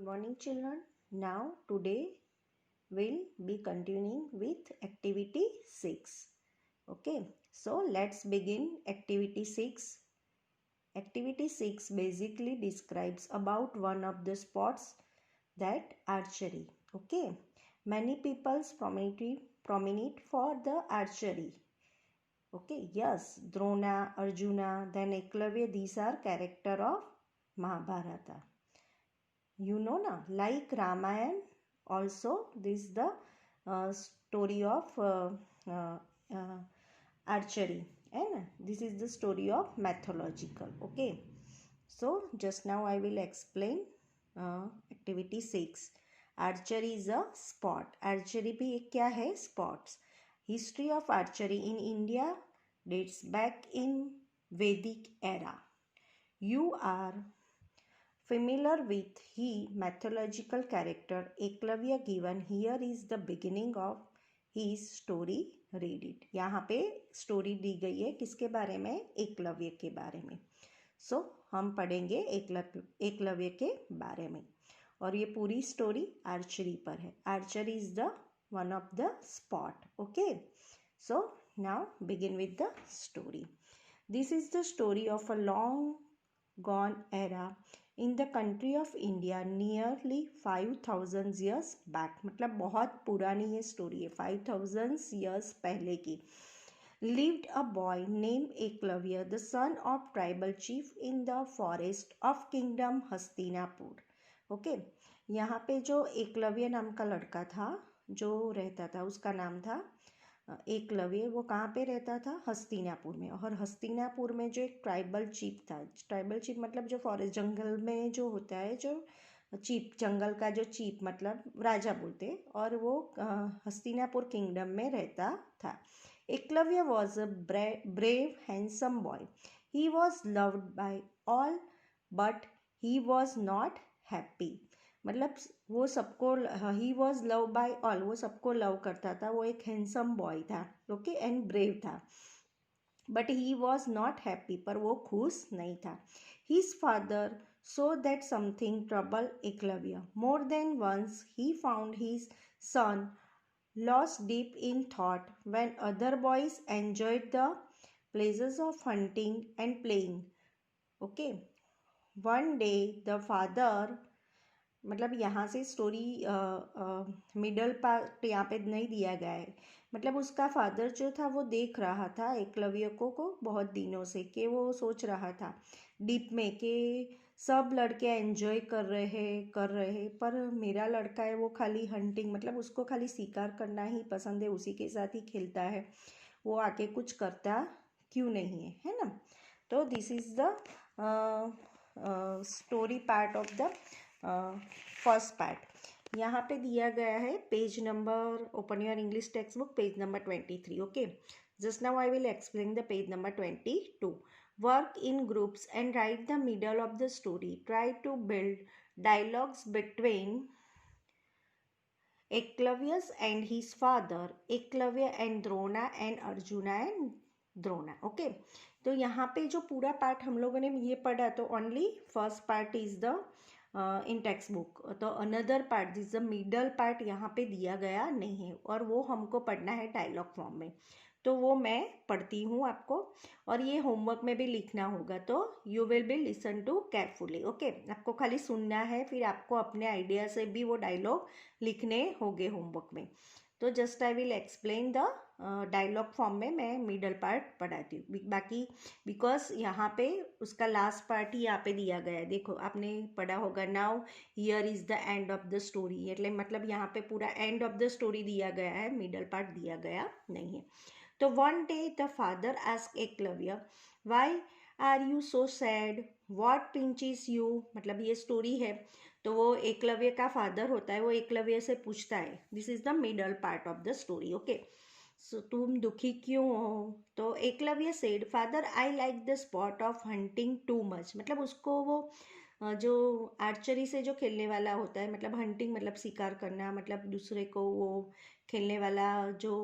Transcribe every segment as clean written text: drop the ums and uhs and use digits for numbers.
morning children. Now today we'll be continuing with activity 6. Okay, so let's begin activity 6. Activity 6 basically describes about one of the sports, that archery. Okay, many people's prominent for the archery. Okay, yes, Drona, Arjuna, then Eklavya, these are character of Mahabharata. You know na, like Ramayan also this is the story of uh, uh, archery, and this is the story of mythological. Okay, so just now I will explain activity 6. Archery is a sport. Archery भी एक क्या है, sports. History of archery in India dates back in Vedic era. You are familiar with he mythological character Eklavya given here is the beginning of his story. Read it. यहाँ पे story दी गई है किसके बारे में, एकलव्य के बारे में. सो हम पढ़ेंगे एकलव्य के बारे में, और ये पूरी स्टोरी आर्चरी पर है. Archery is the one of the spot. Okay, so now begin with the story. This is the story of a long gone era in the country of India nearly 5000 years back. मतलब बहुत पुरानी ये story है, 5000 years पहले की. lived a boy named Eklavya, the son of tribal chief in the forest of kingdom Hastinapur. Okay, यहाँ पे जो एकलव्य नाम का लड़का था जो रहता था, उसका नाम था एकलव्य. वो कहाँ पे रहता था, हस्तिनापुर में. और हस्तिनापुर में जो एक ट्राइबल चीफ था, ट्राइबल चीफ मतलब जो फॉरेस्ट जंगल में जो होता है, जो चीफ, जंगल का जो चीफ मतलब राजा बोलते, और वो हस्तिनापुर किंगडम में रहता था. Eklavya was a brave, handsome boy. He was loved by all, but he was not happy. मतलब वो सबको, he was loved by all, वो सबको लव करता था. वो एक हैंडसम बॉय था, ओके, एंड ब्रेव था. But he was not happy, पर वो खुश नहीं था. His father saw that something troubled Eklavya. More than once he found his son lost deep in thought when other boys enjoyed the pleasures of hunting and playing. Okay, one day the father, मतलब यहाँ से story middle part यहाँ पे नहीं दिया गया है. मतलब उसका फादर जो था वो देख रहा था एकलव्य को बहुत दिनों से, कि वो सोच रहा था डीप में कि सब लड़के एंजॉय कर रहे, पर मेरा लड़का है वो खाली हंटिंग, मतलब उसको खाली शिकार करना ही पसंद है, उसी के साथ ही खेलता है, वो आके कुछ करता क्यों नहीं है, है ना. तो this is the story part of the first part. यहाँ पे दिया गया है page number, open your English text book, page number 23. Okay, just now I will explain the page number 22. Work in groups and write the middle of the story. Try to build dialogues between Eklavya and his father, Eklavya and Drona, and Arjuna and Drona. Okay, तो यहाँ पे जो पूरा part हम लोगों ने ये पढ़ा, तो only first part is the in textbook. तो another part this the middle part यहाँ पे दिया गया नहीं है, और वो हमको पढ़ना है डायलॉग फॉर्म में. तो वो मैं पढ़ती हूँ आपको, और ये होमवर्क में भी लिखना होगा, तो you will be listen to carefully. Okay, आपको खाली सुनना है, फिर आपको अपने आइडिया से भी वो डायलॉग लिखने होंगे होमवर्क में. तो just I will explain the dialogue form में मैं मिडल पार्ट पढ़ाती हूँ. बाकी बिकॉज यहाँ पे उसका लास्ट पार्ट ही यहाँ पे दिया गया है. देखो आपने पढ़ा होगा, now here is the end of the story, मतलब यहाँ पे पूरा एंड ऑफ द स्टोरी दिया गया है, मिडल पार्ट दिया गया नहीं है. तो one day the father asked Eklavya, why are you so sad, what pinches you. मतलब ये स्टोरी है, तो वो एकलव्य का फादर होता है, वो एकलव्य से पूछता है. This is the middle part of the story. Okay, so तुम दुखी क्यों हो. तो Eklavya said, father I like the spot of hunting too much. मतलब उसको वो जो आर्चरी से जो खेलने वाला होता है, मतलब हंटिंग मतलब शिकार करना, मतलब दूसरे को वो खेलने वाला जो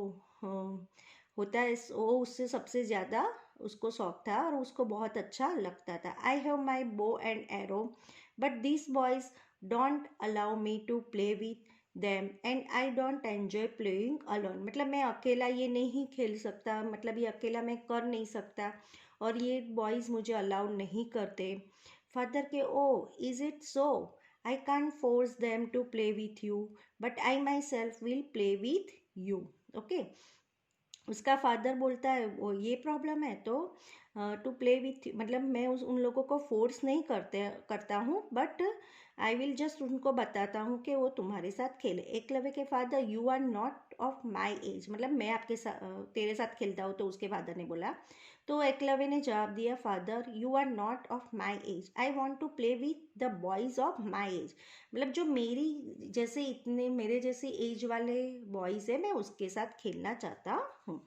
होता है, वो उससे सबसे ज़्यादा उसको शौक था और उसको बहुत अच्छा लगता था. आई have my bow and arrow but this boys don't allow me to play with them and I don't enjoy playing alone. मतलब मैं अकेला ये नहीं खेल सकता, मतलब ये अकेला मैं कर नहीं सकता और ये बॉयज़ मुझे अलाउ नहीं करते। फादर के oh is it so, I can't force them to play with you but I myself will play with you. Okay, उसका फादर बोलता है वो ये प्रॉब्लम है तो टू प्ले विथ, मतलब मैं उन लोगों को फोर्स नहीं करता हूँ, बट आई विल जस्ट उनको बताता हूँ कि वो तुम्हारे साथ खेले। एकलव्य के father you are not of my age, मतलब मैं आपके साथ तेरे साथ खेलता हूँ, तो उसके फादर ने बोला। तो एकलव्य ने जवाब दिया, father you are not of my age, I want to play with the boys of my age. मतलब जो मेरे जैसे एज वाले बॉयज़ है मैं उसके साथ खेलना चाहता हूँ।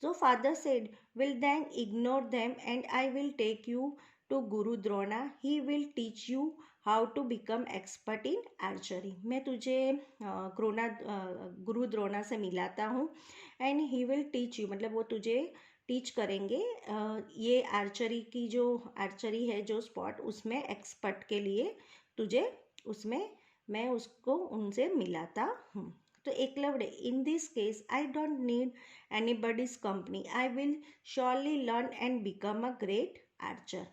तो father said, will then ignore them and I will take you to guru Drona, he will teach you how to become expert in archery. मैं तुझे गुरु द्रोणा से मिलाता हूँ and he will teach you, मतलब वो तुझे टीच करेंगे ये आर्चरी है जो स्पॉट, उसमें एक्सपर्ट के लिए तुझे उसमें मैं उसको उनसे मिलाता हूँ। तो Eklavya, in this case I don't need anybody's company, I will surely learn and become a great Archer.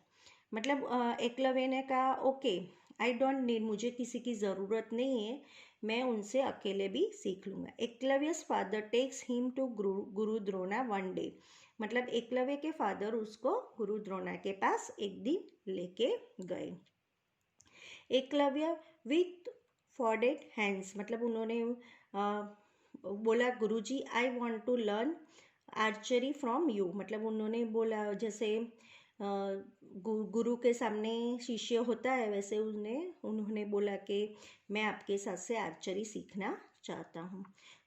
मतलब एकलव्य ने कहा ओके, आई डोंट नीड, मुझे किसी की ज़रूरत नहीं है, मैं उनसे अकेले भी सीख लूँगा। एकलव्यस father takes him to guru Drona one day. मतलब एकलव्य के फादर उसको गुरु द्रोणा के पास एक दिन लेके गए। एकलव्य विथ फोल्डेड हैंड्स, मतलब उन्होंने बोला, guruji I want to learn archery from you. मतलब उन्होंने बोला जैसे गुरु के सामने शिष्य होता है वैसे उन्होंने बोला कि मैं आपके साथ से आर्चरी सीखना चाहता हूँ।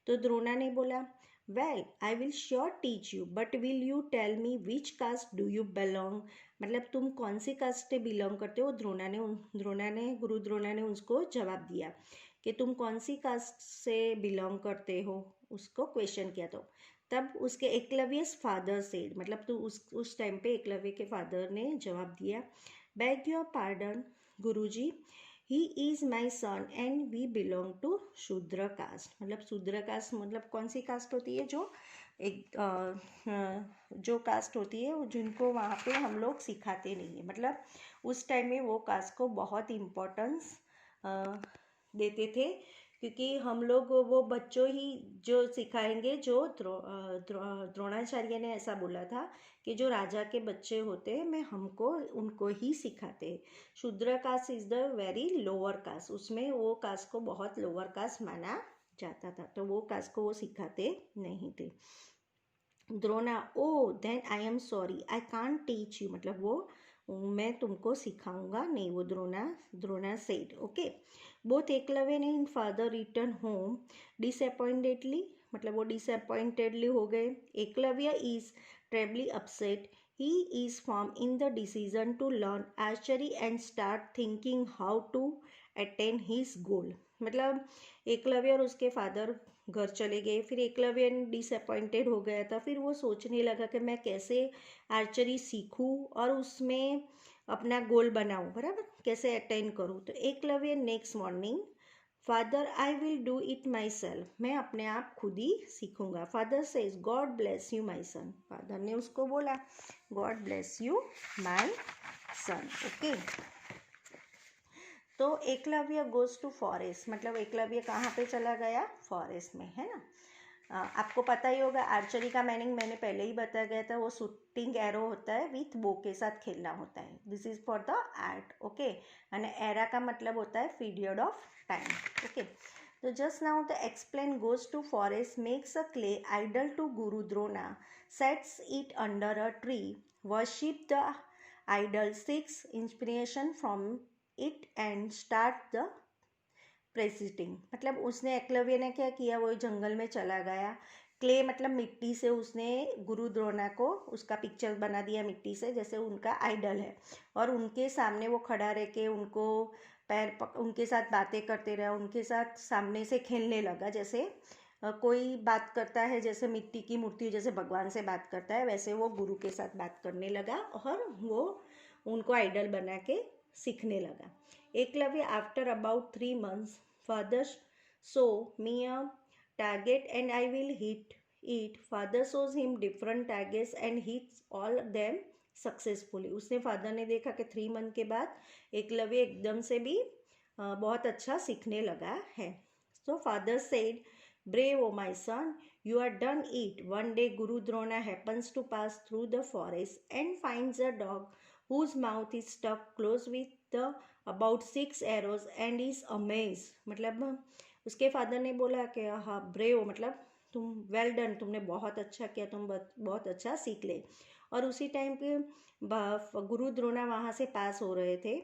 तो द्रोणा ने बोला, well I will sure teach you but will you tell me which caste do you belong. मतलब तुम कौन सी कास्ट से बिलोंग करते हो। गुरु द्रोणा ने उसको जवाब दिया कि तुम कौन सी कास्ट से बिलोंग करते हो, उसको क्वेश्चन किया। तो तब उसके एकलव्यस फादर से, मतलब तो उस टाइम पे एकलव्य के फादर ने जवाब दिया, beg your pardon guruji, he is my son and we belong to Shudra caste. मतलब शूद्र कास्ट मतलब कौन सी कास्ट होती है, जो कास्ट होती है जिनको वहाँ पे हम लोग सिखाते नहीं है। मतलब उस टाइम में वो कास्ट को बहुत इम्पोर्टेंस देते थे, क्योंकि हम लोग वो बच्चों ही जो सिखाएंगे, जो द्रोणाचार्य ने ऐसा बोला था कि जो राजा के बच्चे होते हैं मैं उनको ही सिखाते हैं। Shudra caste is the very lower caste, उसमें वो कास्ट को बहुत लोअर कास्ट माना जाता था, तो वो कास्ट को वो सिखाते नहीं थे। Drona, oh then I am sorry I can't teach you, मतलब वो मैं तुमको सिखाऊंगा नहीं, वो Drona said. Okay, both Eklavya and father return home disappointedly, मतलब वो डिसअपॉइंटेडली हो गए। Eklavya is trebly upset, he is form in the decision to learn archery and start thinking how to attain his goal. मतलब एकलव्य और उसके फादर घर चले गए, फिर एकलव्य डिसअपॉइंटेड हो गया था, फिर वो सोचने लगा कि मैं कैसे आर्चरी सीखूं और उसमें अपना गोल बनाऊं, बराबर कैसे अटेन करूं। तो Eklavya next morning, father I will do it myself, मैं अपने आप खुद ही सीखूंगा। Father says, God bless you my son, father ने उसको बोला, God bless you my son. Okay, तो एकलव्य गोज टू फॉरेस्ट, मतलब एकलव्य कहाँ पे चला गया, फॉरेस्ट में, है ना। आपको पता ही होगा आर्चरी का मीनिंग मैंने पहले ही बताया गया था, वो शूटिंग एरो होता है विथ बो के साथ खेलना होता है। This is for the art. Okay, and era का मतलब होता है पीरियड ऑफ टाइम। ओके, तो just now the explain goes to forest, makes a clay idol to guru Drona, sets it under a tree, worship the idol, seeks inspiration from it and start the presiding. मतलब उसने एकलव्य ने क्या किया, वो जंगल में चला गया, क्ले मतलब मिट्टी से उसने गुरु द्रोणा को उसका पिक्चर बना दिया मिट्टी से, जैसे उनका आइडल है, और उनके सामने वो खड़ा रह के उनको उनके साथ बातें करते रहा, उनके साथ सामने से खेलने लगा, जैसे कोई बात करता है, जैसे मिट्टी की मूर्ति जैसे भगवान से बात करता है, वैसे वो गुरु के साथ बात करने लगा और वो उनको आइडल बना के सीखने लगा. Eklavya after about 3 months father show me a target and I will hit it. Father shows him different targets and hits all them successfully. उसने फादर ने देखा कि 3 month के बाद एकलव्य एकदम से भी बहुत अच्छा सीखने लगा है. So father said, brave o my son, you are done it. One day Guru Drona happens to pass through the forest and finds a dog whose mouth is stuck close with the about 6 arrows and is amazed. मतलब उसके father ने बोला कि हाँ brave मतलब तुम well done, तुमने बहुत अच्छा किया, तुम बहुत अच्छा सीख ले. और उसी टाइम पे गुरु द्रोणा वहाँ से पास हो रहे थे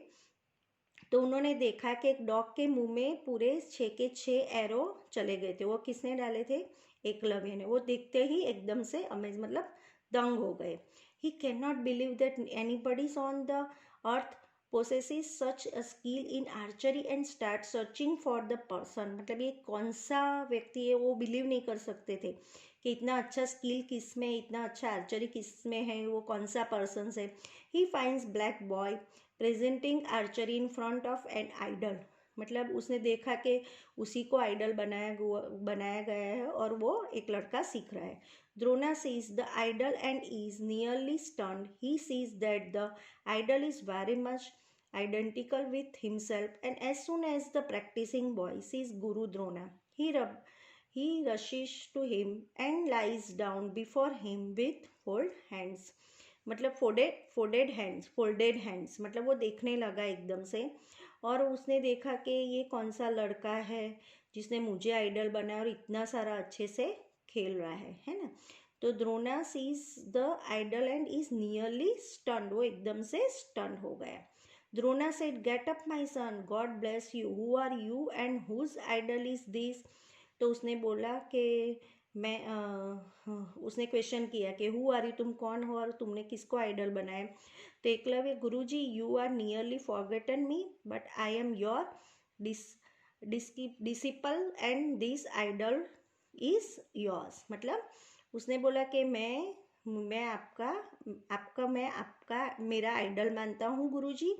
तो उन्होंने देखा कि एक डॉग के मुंह में पूरे 6 के 6 एरो चले गए थे. वो किसने डाले थे? एकलव्य ने. वो देखते ही एकदम से अमेज मतलब दंग हो गए. He can not believe that anybody on the earth possesses such a skill in archery and start searching for the person. मतलब ये कौन सा व्यक्ति है, वो बिलीव नहीं कर सकते थे कि इतना अच्छा स्किल किस में, इतना अच्छा आर्चरी किस में है, वो कौन सा पर्सन है. He finds black boy presenting archery in front of an idol. मतलब उसने देखा कि उसी को आइडल बनाया गया है और वो एक लड़का सीख रहा है. Drona sees the idol and is nearly stunned. He sees that the idol is very much identical with himself, and as soon as the practicing boy sees Guru Drona, he rushes to him and lies down before him with folded hands. मतलब folded hands मतलब वो देखने लगा एकदम से और उसने देखा कि ये कौन सा लड़का है जिसने मुझे आइडल बनाया और इतना सारा अच्छे से खेल रहा है ना. तो Drona sees the idol and is nearly stunned. वो एकदम से स्टन हो गया. Drona said, get up my son, god bless you, who are you and whose idol is this. तो उसने बोला कि उसने क्वेश्चन किया कि हु आर यू, तुम कौन हो और तुमने किसको आइडल बनाया. तो Eklavya, guru ji you are nearly forgotten me but I am your disciple and this idol is yours. मतलब उसने बोला कि मैं आपका मेरा आइडल मानता हूँ गुरुजी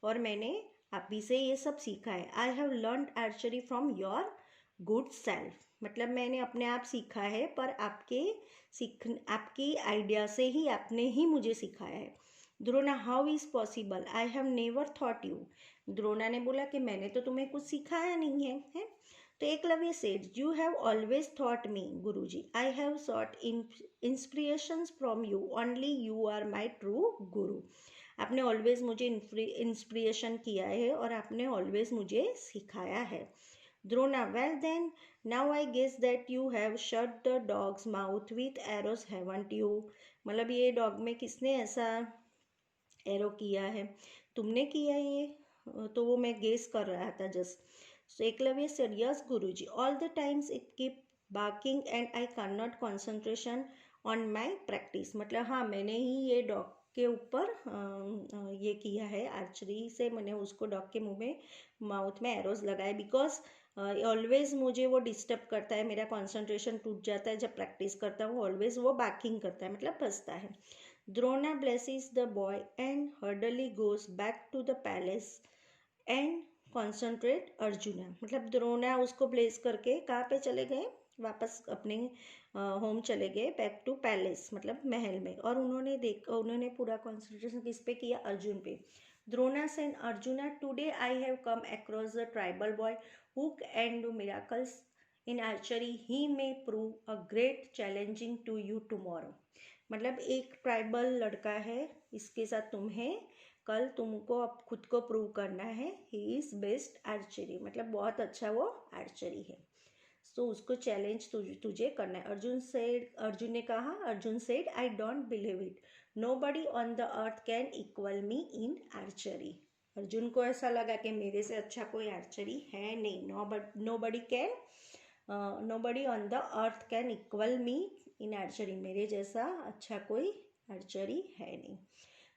और मैंने आप ही से ये सब सीखा है. I have learn archery from your good self. मतलब मैंने अपने आप सीखा है पर आपकी आइडिया से ही आपने ही मुझे सिखाया है. Drona, how is possible, I have never thought you. Drona ने बोला कि मैंने तो तुम्हें कुछ सिखाया नहीं है. तो Eklavya said, you have always taught me guruji, I have sought inspirations from you, only you are my true guru. आपने ऑलवेज मुझे इंस्पिरेशन किया है और आपने ऑलवेज मुझे सिखाया है. Drona, well then now I guess that you have shut the dog's mouth with arrows, haven't you. मतलब ये डॉग में किसने ऐसा एरो किया है? तुमने किया ये? तो वो मैं गेस कर रहा था just. So Eklavya said, yes Guruji, all the times it keep barking and I cannot concentration on my practice. मतलब हाँ मैंने ही ये डॉग के ऊपर ये किया है, आर्चरी से मैंने उसको डॉग के मुंह में माउथ में एरोज लगाए बिकॉज ऑलवेज मुझे वो डिस्टर्ब करता है, मेरा कंसंट्रेशन टूट जाता है जब प्रैक्टिस करता हूँ. ऑलवेज वो बार्किंग करता है मतलब फंसता है. Drona blesses the boy and hurriedly goes back to the palace and concentrate arjuna. मतलब द्रोणा उसको ब्लेस करके कहाँ पे चले गए? वापस अपने होम चले गए, बैक टू पैलेस मतलब महल में. और उन्होंने पूरा कॉन्सेंट्रेशन किस पे किया? अर्जुन पे. Drona said, Arjuna today I have come across the tribal boy who can do miracles in archery, he may prove a great challenging to you tomorrow. मतलब एक ट्राइबल लड़का है, इसके साथ तुम्हें कल तुमको अब खुद को प्रूव करना है. ही इज़ बेस्ट आर्चरी, मतलब बहुत अच्छा वो आर्चरी है. सो उसको चैलेंज तुझे करना है. अर्जुन ने कहा, Arjun said, I don't believe it, nobody on the earth can equal me in archery. Arjun को ऐसा लगा कि मेरे से अच्छा कोई आर्चरी है नहीं. Nobody on the earth can equal me in archery, मेरे जैसा अच्छा कोई आर्चरी है नहीं.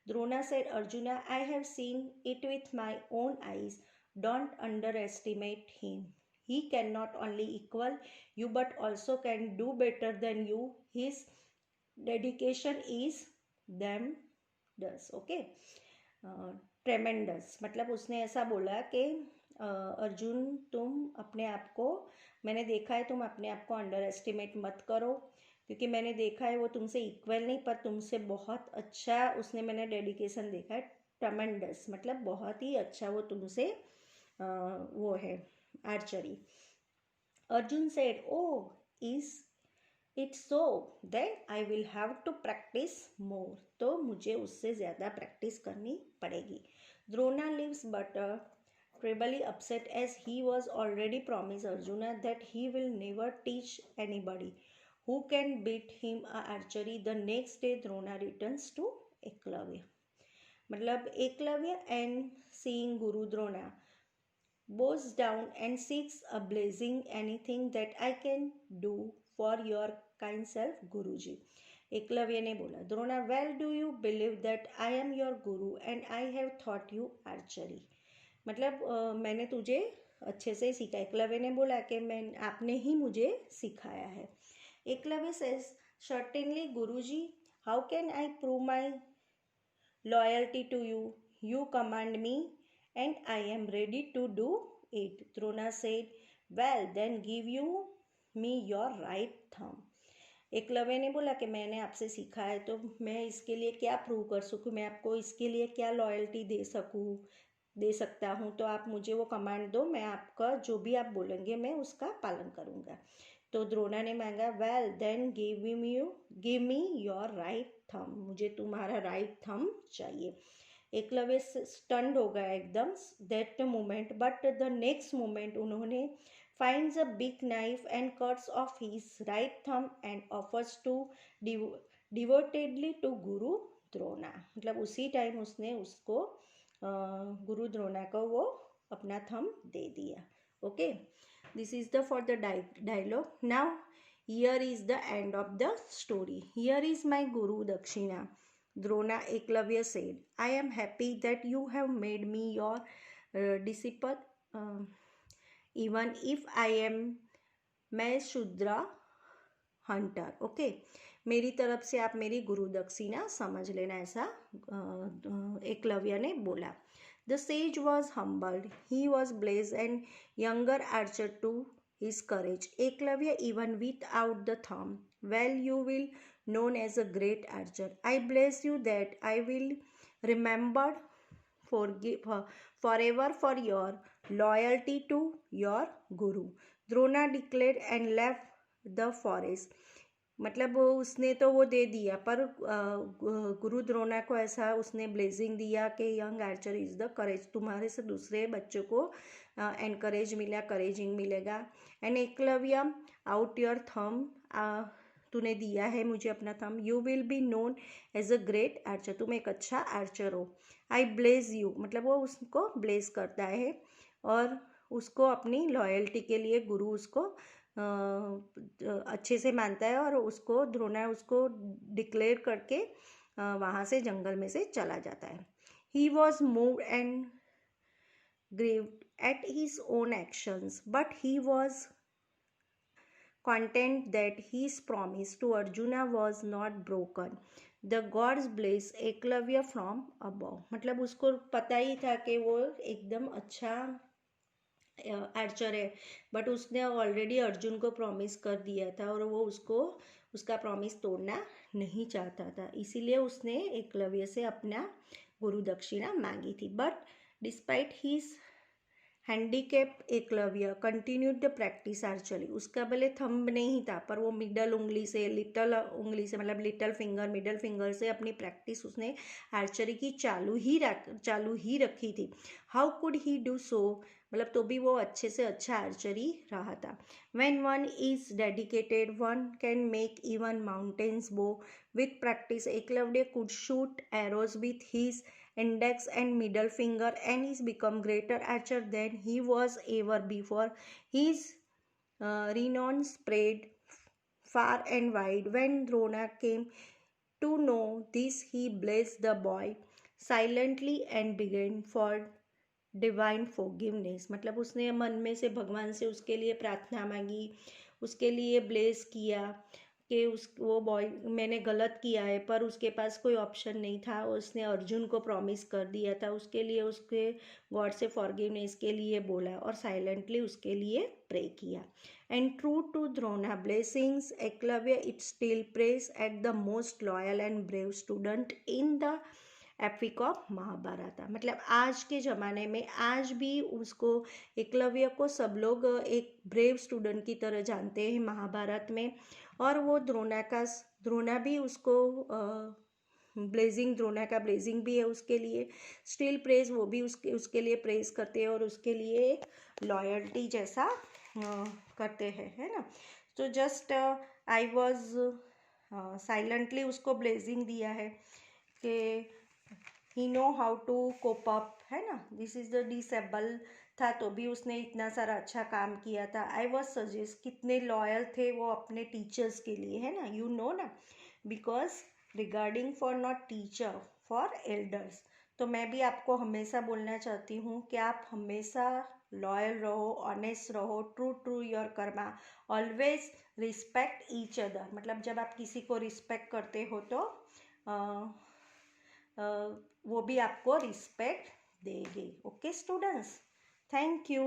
Drona said, Arjuna, I have seen it with my own eyes. Don't underestimate him. He can not only equal you but also can do better than you. His dedication is them does. Okay. ट्रेमेंडस, मतलब उसने ऐसा बोला कि अर्जुन तुम अपने आप को, मैंने देखा है तुम अपने आप को अंडर एस्टिमेट मत करो, क्योंकि मैंने देखा है वो तुमसे इक्वल नहीं पर तुमसे बहुत अच्छा उसने मैंने डेडिकेशन देखा है। ट्रेमेंडस मतलब बहुत ही अच्छा वो तुमसे वो है archery. Arjun said, oh is it's so, then I will have to practice more, तो मुझे उससे ज़्यादा प्रैक्टिस करनी पड़ेगी। Drona lives but trebly upset as he was already promised Arjuna that he will never teach anybody who can beat him a archery. The next day Drona returns to Eklavya, मतलब Eklavya and seeing Guru Drona bows down and seeks a blessing, anything that I can do for your kind self Guruji. Eklavya ने बोला, Drona, well do you believe that I am your guru and I have thought you archery, मतलब मैंने तुझे अच्छे से सीखा। एकलव्य ने बोला कि मैं आपने ही मुझे सिखाया है। Eklavya says, certainly guruji, how can I prove my loyalty to you, you command me and I am ready to do it. Drona said, well then give you me your right thumb. Eklavya ने बोला कि मैंने आपसे सीखा है तो मैं इसके लिए क्या प्रूव कर सकूँ, मैं आपको इसके लिए क्या लॉयल्टी दे सकता हूँ, तो आप मुझे वो कमांड दो, मैं आपका जो भी आप बोलेंगे मैं उसका पालन करूँगा। तो द्रोणा ने मांगा, well then give me your right thumb, मुझे तुम्हारा राइट थंब चाहिए। एकलव्य स्टंड हो गया एकदम that moment, but the next moment उन्होंने finds a big knife and cuts off his right thumb and offers to devotedly to guru Drona, मतलब उसी time उसने उसको गुरु द्रोणा को वो अपना थंब दे दिया। Okay, this is the for the dialogue. Now here is the end of the story. Here is my guru dakshina, Drona Eklavya said, I am happy that you have made me your disciple, even if I am मैं शूद्रा Hunter. Okay, मेरी तरफ से आप मेरी गुरु दक्षिणा समझ लेना, ऐसा एकलव्य ने बोला। The sage was humbled, he was blessed and younger archer to his courage. Eklavya, even without the thumb, well you will known as a great archer. I bless you that I will remembered forever for your loyalty to your guru. Drona declared and left the forest. मतलब उसने तो वो दे दिया, पर गुरु द्रोणा को ऐसा उसने blessing दिया कि young archer is the courage, तुम्हारे से दूसरे बच्चों को एनकरेज मिला, करेजिंग मिलेगा। And Eklavya, out your thumb, तूने दिया है मुझे अपना thumb, you will be known as a great archer, तुम एक अच्छा आर्चर हो। आई ब्लेस यू, मतलब वो उसको ब्लेस करता है और उसको अपनी लॉयल्टी के लिए गुरु उसको अच्छे से मानता है, और उसको द्रोणा उसको डिक्लेयर करके वहाँ से जंगल में से चला जाता है। He was moved and grieved at his own actions, but he was content that his promise to Arjuna was not broken. The gods bless Eklavya from above, मतलब उसको पता ही था कि वो एकदम अच्छा आर्चर है, बट उसने ऑलरेडी अर्जुन को प्रॉमिस कर दिया था और वो उसको उसका प्रॉमिस तोड़ना नहीं चाहता था, इसीलिए उसने एकलव्य से अपना गुरु दक्षिणा मांगी थी। But despite his handicap Eklavya continued the practice archery, उसका भले थंब नहीं था पर वो मिडल उंगली से, लिटल उंगली से, मतलब लिटल फिंगर, मिडल फिंगर से अपनी प्रैक्टिस उसने आर्चरी की चालू ही रखी थी। How could he do so, मतलब तो भी वो अच्छे से अच्छा आर्चरी रहा था। When one is dedicated one can make even mountains bow with practice. Eklavya could shoot arrows with his index and middle finger and he's become greater archer than he was ever before. His renown spread far and wide. When Drona came to know this, he blessed the boy silently and began for divine forgiveness, मतलब उसने मन में से भगवान से उसके लिए प्रार्थना मांगी, उसके लिए ब्लेस किया, कि वो बॉय मैंने गलत किया है, पर उसके पास कोई ऑप्शन नहीं था, उसने अर्जुन को प्रॉमिस कर दिया था, उसके लिए उसके गॉड से फॉरगिवनेस के लिए बोला और साइलेंटली उसके लिए प्रे किया. And true to Drona blessings Eklavya it still praise at the most loyal and brave student in the epic of Mahabharata. मतलब आज के ज़माने में आज भी उसको एकलव्य को सब लोग एक ब्रेव स्टूडेंट की तरह जानते हैं महाभारत में. और वो द्रोणा भी उसको ब्लेजिंग, द्रोणा का ब्लेजिंग भी है उसके लिए. स्टिल प्रेज, वो भी उसके लिए प्रेज करते हैं और उसके लिए एक लॉयल्टी जैसा करते हैं, है ना. तो जस्ट आई वॉज साइलेंटली उसको ब्लेजिंग दिया है कि he know how to cope up, है ना. दिस इज द डिसेबल था तो भी उसने इतना सारा अच्छा काम किया था. आई वॉज सजेस्ट कितने लॉयल थे वो अपने टीचर्स के लिए, है ना. यू नो ना, because regarding for not teacher for elders. तो मैं भी आपको हमेशा बोलना चाहती हूँ कि आप हमेशा लॉयल रहो, ऑनेस्ट रहो, true to your karma, always respect each other. मतलब जब आप किसी को रिस्पेक्ट करते हो तो वो भी आपको रिस्पेक्ट देंगे. Okay students, thank you.